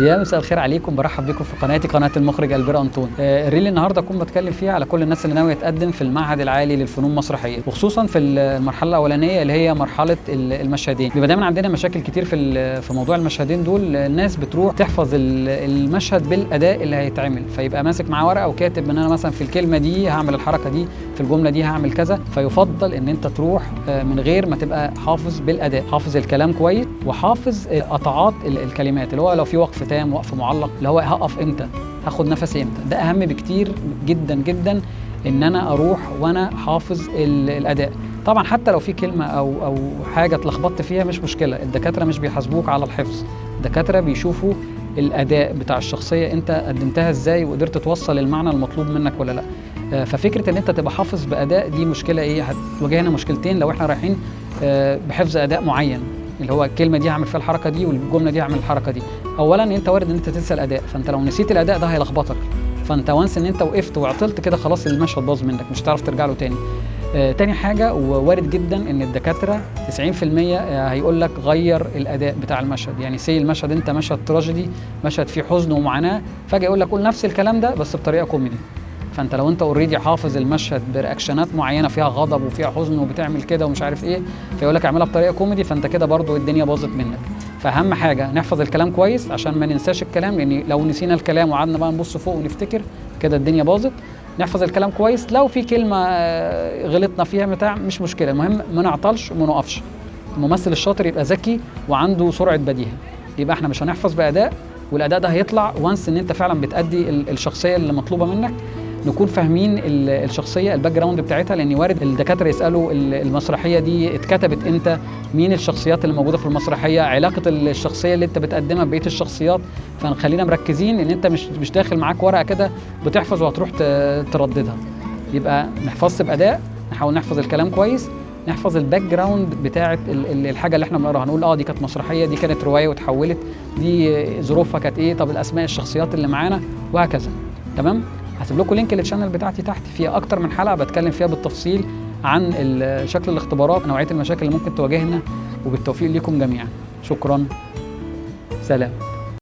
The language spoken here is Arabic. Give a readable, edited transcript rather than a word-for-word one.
يا مساء الخير عليكم، برحب بكم في قناتي، قناه المخرج البير انطون. الريل النهارده اكون بتكلم فيها على كل الناس اللي ناويه تقدم في المعهد العالي للفنون المسرحيه، وخصوصا في المرحله الاولانيه اللي هي مرحله المشهدين. بيبقى دايما عندنا مشاكل كتير في موضوع المشهدين دول. الناس بتروح تحفظ المشهد بالاداء اللي هيتعمل، فيبقى ماسك معاه ورقه وكاتب ان انا مثلا في الكلمه دي هعمل الحركه دي، في الجمله دي هعمل كذا. فيفضل ان انت تروح من غير ما تبقى حافظ بالاداء، حافظ الكلام كويس وحافظ قطعات الكلمات، اللي هو لو في وقف تام، وقف معلق، اللي هو هقف امتى، هاخد نفسي امتى. ده اهم بكتير جدا جدا ان انا اروح وانا حافظ الاداء. طبعا حتى لو في كلمه او حاجه اتلخبطت فيها مش مشكله، الدكاتره مش بيحاسبوك على الحفظ، الدكاتره بيشوفوا الاداء بتاع الشخصيه انت قدمتها ازاي وقدرت توصل المعنى المطلوب منك ولا لا. ففكره ان انت تبقى حافظ باداء دي مشكله ايه، هتواجهنا مشكلتين لو احنا رايحين بحفظ اداء معين، اللي هو الكلمه دي هعمل فيها الحركه دي والجمله دي هعمل الحركه دي. اولا انت وارد ان انت تنسى الاداء، فانت لو نسيت الاداء ده هيلخبطك، فانت وانس ان انت وقفت وعطلت كده خلاص المشهد باظ منك، مش هتعرف ترجع له تاني. تاني حاجه، ووارد جدا ان الدكاتره 90% هيقول لك غير الاداء بتاع المشهد. يعني سي المشهد انت مشهد تراجيدي، مشهد فيه حزن ومعاناه، فجاه يقول لك قول نفس الكلام ده بس بطريقه كوميدي. فانت لو انت اوريدي حافظ المشهد برياكشنات معينه فيها غضب وفيها حزن وبتعمل كده ومش عارف ايه، فيقول لك اعملها بطريقه كوميدي، فانت كده برضو الدنيا باظت منك. فاهم حاجه نحفظ الكلام كويس عشان ما ننساش الكلام، لان لو نسينا الكلام وقعدنا بقى نبص فوق ونفتكر كده الدنيا باظت. نحفظ الكلام كويس، لو في كلمه غلطنا فيها بتاع مش مشكله، المهم ما نعطلش وما نقفش. الممثل الشاطر يبقى ذكي وعنده سرعه بديهه، يبقى احنا مش هنحفظ باداء، والاداء ده هيطلع وانس ان انت فعلا بتأدي الشخصيه اللي مطلوبه منك. نكون فاهمين الشخصيه، الباك جراوند بتاعتها، لان وارد الدكاتره يسالوا المسرحيه دي اتكتبت امتى، مين الشخصيات اللي موجوده في المسرحيه، علاقه الشخصيه اللي انت بتقدمها ببقيه الشخصيات. فنخلينا مركزين ان انت مش داخل معاك ورقه كده بتحفظ وهتروح ترددها. يبقى نحفظ باداء، نحاول نحفظ الكلام كويس، نحفظ الباك جراوند بتاعه الحاجه اللي احنا بنقراها، هنقول دي كانت مسرحيه، دي كانت روايه وتحولت، دي ظروفها كانت ايه، طب الاسماء الشخصيات اللي معانا، وهكذا. تمام؟ هسيب لكم لينك للشانل بتاعتي تحت، فيها اكتر من حلقه بتكلم فيها بالتفصيل عن شكل الاختبارات، نوعيه المشاكل اللي ممكن تواجهنا، وبالتوفيق ليكم جميعا. شكرا، سلام.